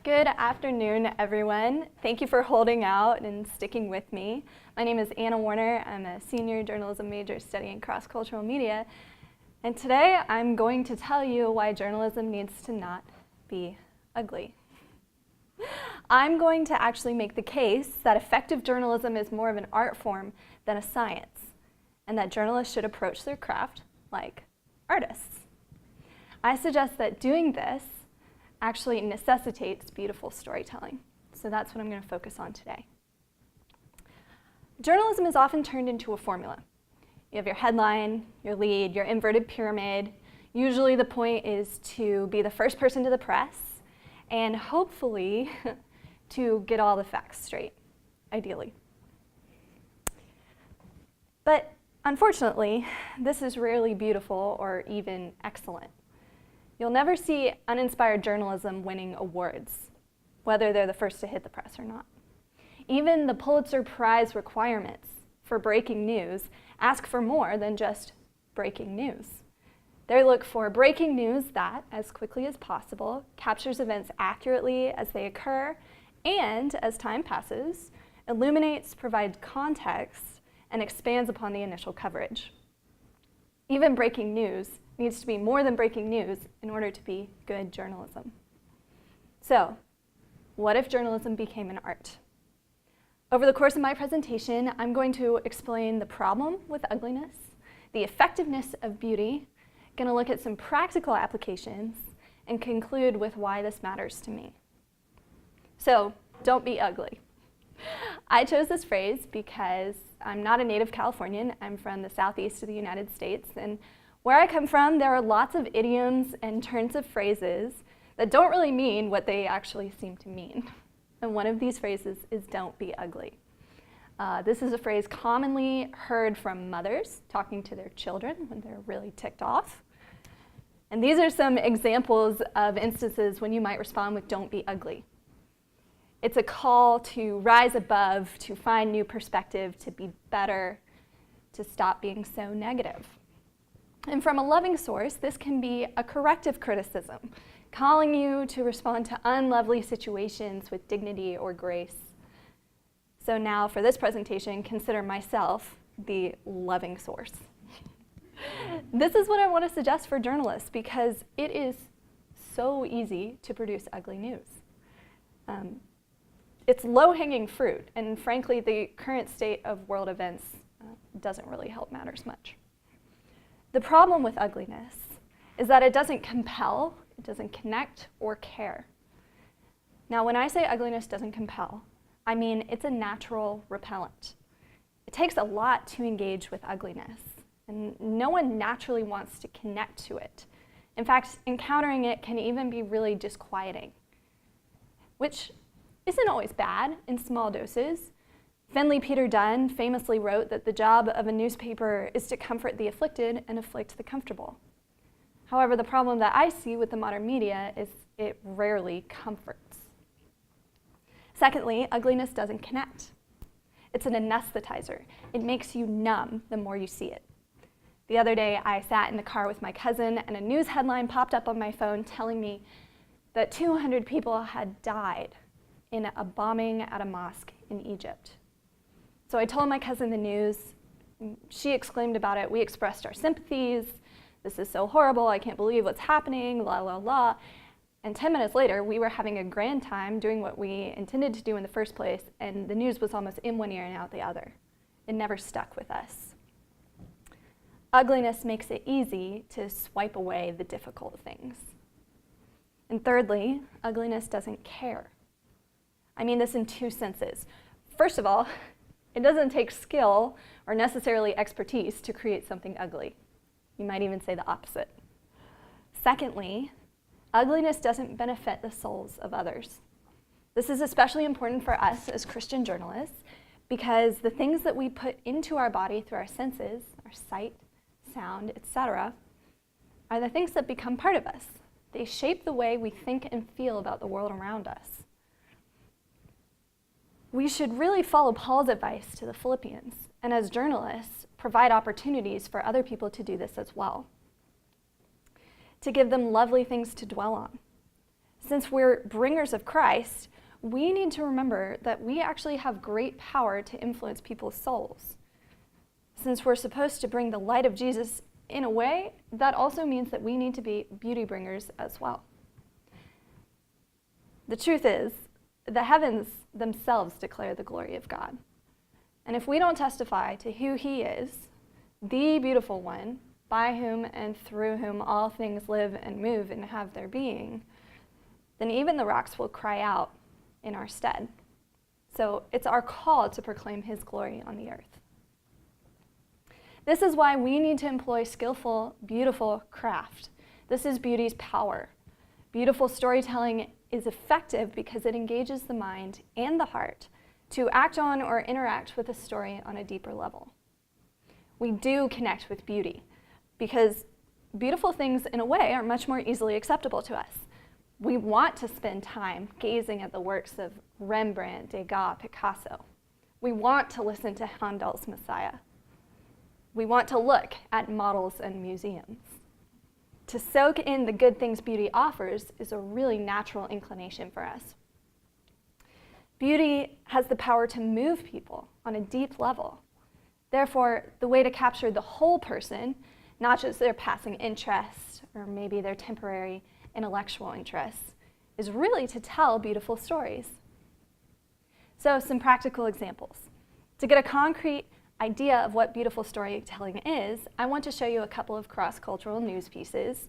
Good afternoon, everyone. Thank you for holding out and sticking with me. My name is Anna Warner. I'm a senior journalism major studying cross-cultural media. And today I'm going to tell you why journalism needs to not be ugly. I'm going to actually make the case that effective journalism is more of an art form than a science, and that journalists should approach their craft like artists. I suggest that doing this actually necessitates beautiful storytelling. So that's what I'm going to focus on today. Journalism is often turned into a formula. You have your headline, your lead, your inverted pyramid. Usually the point is to be the first person to the press and hopefully to get all the facts straight, ideally. But unfortunately, this is rarely beautiful or even excellent. You'll never see uninspired journalism winning awards, whether they're the first to hit the press or not. Even the Pulitzer Prize requirements for breaking news ask for more than just breaking news. They look for breaking news that, as quickly as possible, captures events accurately as they occur, and, as time passes, illuminates, provides context, and expands upon the initial coverage. Even breaking news needs to be more than breaking news in order to be good journalism. So, what if journalism became an art? Over the course of my presentation, I'm going to explain the problem with ugliness, the effectiveness of beauty, going to look at some practical applications, and conclude with why this matters to me. So, don't be ugly. I chose this phrase because I'm not a native Californian. I'm from the southeast of the United States, and where I come from, there are lots of idioms and turns of phrases that don't really mean what they actually seem to mean. And one of these phrases is "don't be ugly." This is a phrase commonly heard from mothers talking to their children when they're really ticked off. And these are some examples of instances when you might respond with "don't be ugly." It's a call to rise above, to find new perspective, to be better, to stop being so negative. And from a loving source, this can be a corrective criticism, calling you to respond to unlovely situations with dignity or grace. So now for this presentation, consider myself the loving source. This is what I want to suggest for journalists because it is so easy to produce ugly news. It's low-hanging fruit, and frankly, the current state of world events doesn't really help matters much. The problem with ugliness is that it doesn't compel, it doesn't connect or care. Now, when I say ugliness doesn't compel, I mean it's a natural repellent. It takes a lot to engage with ugliness, and no one naturally wants to connect to it. In fact, encountering it can even be really disquieting, which isn't always bad in small doses. Finley Peter Dunne famously wrote that the job of a newspaper is to comfort the afflicted and afflict the comfortable. However, the problem that I see with the modern media is it rarely comforts. Secondly, ugliness doesn't connect. It's an anesthetizer. It makes you numb the more you see it. The other day, I sat in the car with my cousin, and a news headline popped up on my phone telling me that 200 people had died in a bombing at a mosque in Egypt. So I told my cousin the news. She exclaimed about it. We expressed our sympathies. This is so horrible. I can't believe what's happening, la, la, la. And 10 minutes later, we were having a grand time doing what we intended to do in the first place, and the news was almost in one ear and out the other. It never stuck with us. Ugliness makes it easy to swipe away the difficult things. And thirdly, ugliness doesn't care. I mean this in two senses. First of all, it doesn't take skill or necessarily expertise to create something ugly. You might even say the opposite. Secondly, ugliness doesn't benefit the souls of others. This is especially important for us as Christian journalists because the things that we put into our body through our senses, our sight, sound, etc., are the things that become part of us. They shape the way we think and feel about the world around us. We should really follow Paul's advice to the Philippians, and as journalists, provide opportunities for other people to do this as well. To give them lovely things to dwell on. Since we're bringers of Christ, we need to remember that we actually have great power to influence people's souls. Since we're supposed to bring the light of Jesus in a way, that also means that we need to be beauty bringers as well. The truth is, the heavens themselves declare the glory of God. And if we don't testify to who he is, the beautiful one, by whom and through whom all things live and move and have their being, then even the rocks will cry out in our stead. So it's our call to proclaim his glory on the earth. This is why we need to employ skillful, beautiful craft. This is beauty's power. Beautiful storytelling is effective because it engages the mind and the heart to act on or interact with a story on a deeper level. We do connect with beauty because beautiful things, in a way, are much more easily acceptable to us. We want to spend time gazing at the works of Rembrandt, Degas, Picasso. We want to listen to Handel's Messiah. We want to look at models and museums. To soak in the good things beauty offers is a really natural inclination for us. Beauty has the power to move people on a deep level. Therefore, the way to capture the whole person, not just their passing interest or maybe their temporary intellectual interests, is really to tell beautiful stories. So, some practical examples. To get a concrete idea of what beautiful storytelling is, I want to show you a couple of cross-cultural news pieces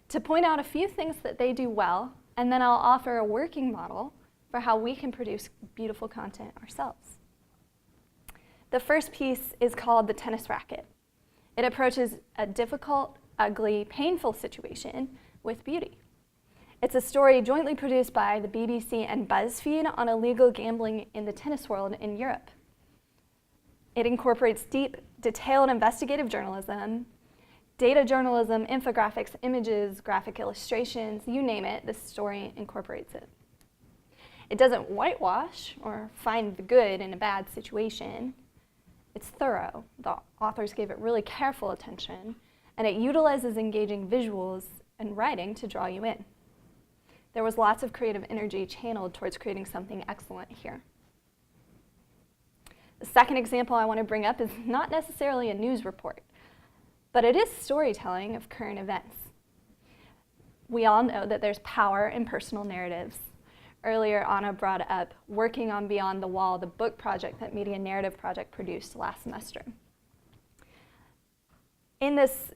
to point out a few things that they do well, and then I'll offer a working model for how we can produce beautiful content ourselves. The first piece is called The Tennis Racket. It approaches a difficult, ugly, painful situation with beauty. It's a story jointly produced by the BBC and BuzzFeed on illegal gambling in the tennis world in Europe. It incorporates deep, detailed investigative journalism, data journalism, infographics, images, graphic illustrations, you name it, this story incorporates it. It doesn't whitewash or find the good in a bad situation. It's thorough. The authors gave it really careful attention, and it utilizes engaging visuals and writing to draw you in. There was lots of creative energy channeled towards creating something excellent here. The second example I want to bring up is not necessarily a news report, but it is storytelling of current events. We all know that there's power in personal narratives. Earlier, Anna brought up Working on Beyond the Wall, the book project that Media Narrative Project produced last semester. In this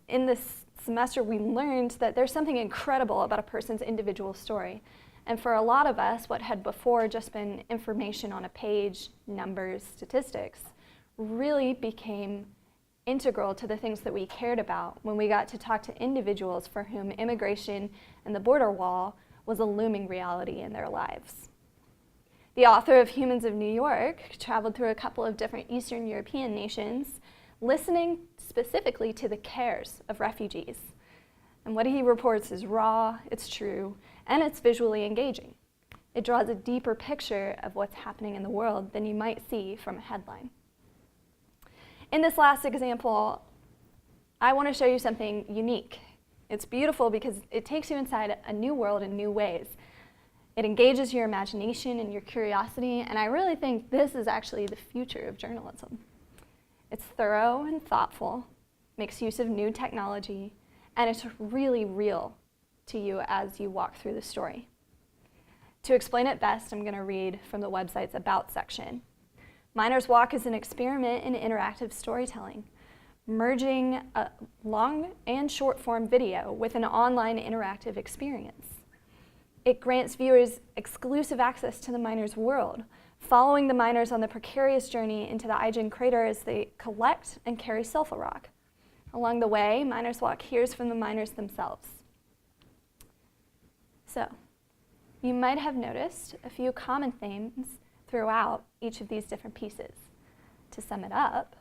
semester, we learned that there's something incredible about a person's individual story. And for a lot of us, what had before just been information on a page, numbers, statistics, really became integral to the things that we cared about when we got to talk to individuals for whom immigration and the border wall was a looming reality in their lives. The author of Humans of New York traveled through a couple of different Eastern European nations, listening specifically to the cares of refugees. And what he reports is raw, it's true, and it's visually engaging. It draws a deeper picture of what's happening in the world than you might see from a headline. In this last example, I want to show you something unique. It's beautiful because it takes you inside a new world in new ways. It engages your imagination and your curiosity, and I really think this is actually the future of journalism. It's thorough and thoughtful, makes use of new technology, and it's really real to you as you walk through the story. To explain it best, I'm going to read from the website's About section. Miner's Walk is an experiment in interactive storytelling, merging a long and short form video with an online interactive experience. It grants viewers exclusive access to the miners' world, following the miners on the precarious journey into the Aygin crater as they collect and carry sulfur rock. Along the way, Miner's Walk hears from the miners themselves. So, you might have noticed a few common themes throughout each of these different pieces. To sum it up,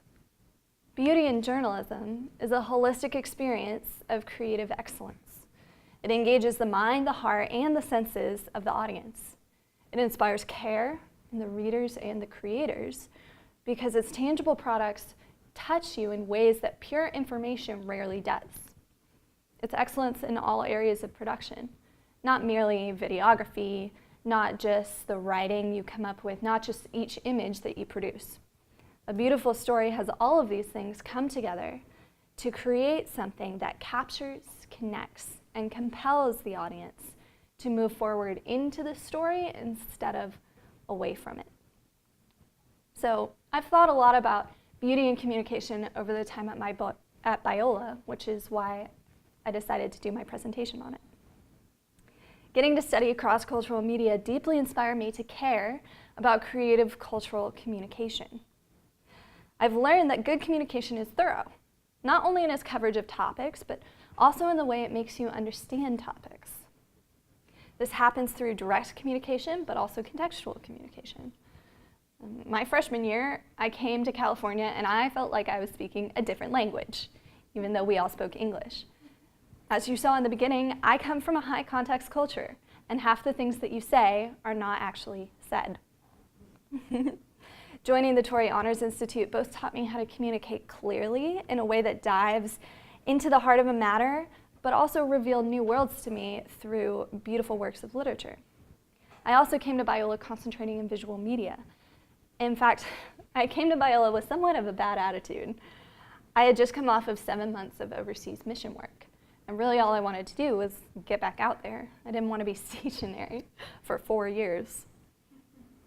beauty in journalism is a holistic experience of creative excellence. It engages the mind, the heart, and the senses of the audience. It inspires care in the readers and the creators because its tangible products touch you in ways that pure information rarely does. It's excellence in all areas of production, not merely videography, not just the writing you come up with, not just each image that you produce. A beautiful story has all of these things come together to create something that captures, connects, and compels the audience to move forward into the story instead of away from it. So I've thought a lot about beauty and communication over the time at Biola, which is why I decided to do my presentation on it. Getting to study cross-cultural media deeply inspired me to care about creative cultural communication. I've learned that good communication is thorough, not only in its coverage of topics, but also in the way it makes you understand topics. This happens through direct communication, but also contextual communication. My freshman year, I came to California and I felt like I was speaking a different language, even though we all spoke English. As you saw in the beginning, I come from a high context culture, and half the things that you say are not actually said. Joining the Torrey Honors Institute both taught me how to communicate clearly in a way that dives into the heart of a matter, but also revealed new worlds to me through beautiful works of literature. I also came to Biola concentrating in visual media. In fact, I came to Biola with somewhat of a bad attitude. I had just come off of 7 months of overseas mission work. And really all I wanted to do was get back out there. I didn't want to be stationary for 4 years.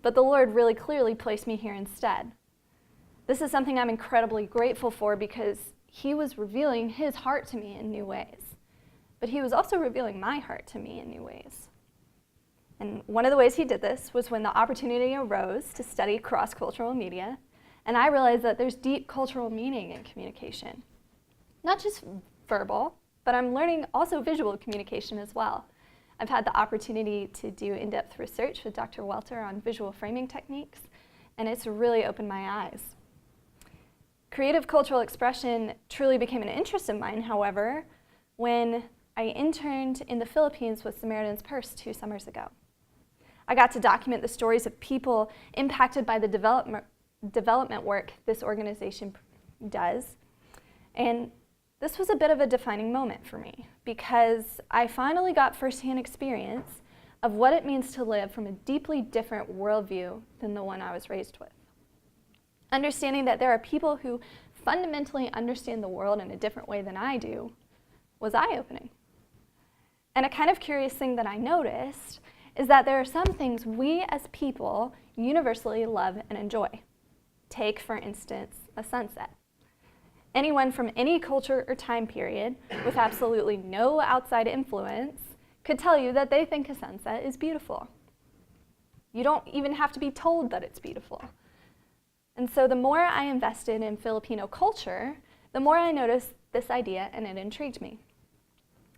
But the Lord really clearly placed me here instead. This is something I'm incredibly grateful for because He was revealing His heart to me in new ways. But He was also revealing my heart to me in new ways. And one of the ways He did this was when the opportunity arose to study cross-cultural media, and I realized that there's deep cultural meaning in communication. Not just verbal, but I'm learning also visual communication as well. I've had the opportunity to do in-depth research with Dr. Welter on visual framing techniques, and it's really opened my eyes. Creative cultural expression truly became an interest of mine, however, when I interned in the Philippines with Samaritan's Purse 2 summers ago. I got to document the stories of people impacted by the development work this organization does, and this was a bit of a defining moment for me because I finally got firsthand experience of what it means to live from a deeply different worldview than the one I was raised with. Understanding that there are people who fundamentally understand the world in a different way than I do was eye-opening. And a kind of curious thing that I noticed is that there are some things we as people universally love and enjoy. Take, for instance, a sunset. Anyone from any culture or time period with absolutely no outside influence could tell you that they think a sunset is beautiful. You don't even have to be told that it's beautiful. And so the more I invested in Filipino culture, the more I noticed this idea and it intrigued me.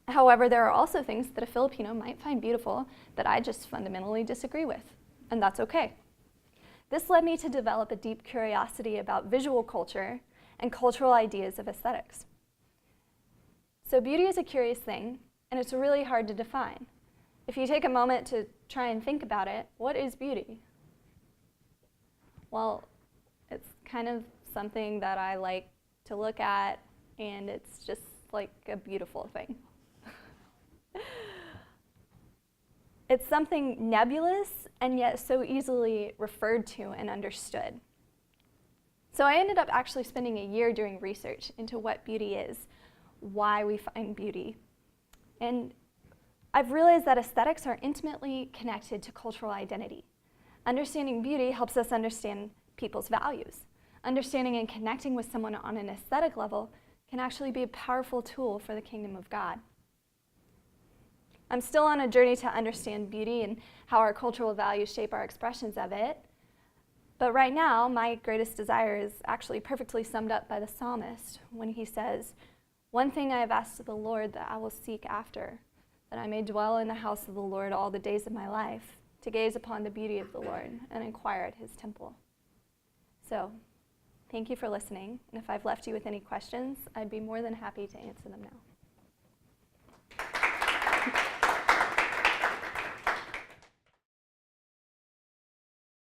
However, there are also things that a Filipino might find beautiful that I just fundamentally disagree with, and that's okay. This led me to develop a deep curiosity about visual culture and cultural ideas of aesthetics. So beauty is a curious thing, and it's really hard to define. If you take a moment to try and think about it, what is beauty? Well, it's kind of something that I like to look at, and it's just like a beautiful thing. It's something nebulous and yet so easily referred to and understood. So I ended up actually spending a year doing research into what beauty is, why we find beauty. And I've realized that aesthetics are intimately connected to cultural identity. Understanding beauty helps us understand people's values. Understanding and connecting with someone on an aesthetic level can actually be a powerful tool for the kingdom of God. I'm still on a journey to understand beauty and how our cultural values shape our expressions of it. But right now, my greatest desire is actually perfectly summed up by the psalmist when he says, "One thing I have asked of the Lord that I will seek after, that I may dwell in the house of the Lord all the days of my life, to gaze upon the beauty of the Lord and inquire at His temple." So, thank you for listening. And if I've left you with any questions, I'd be more than happy to answer them now.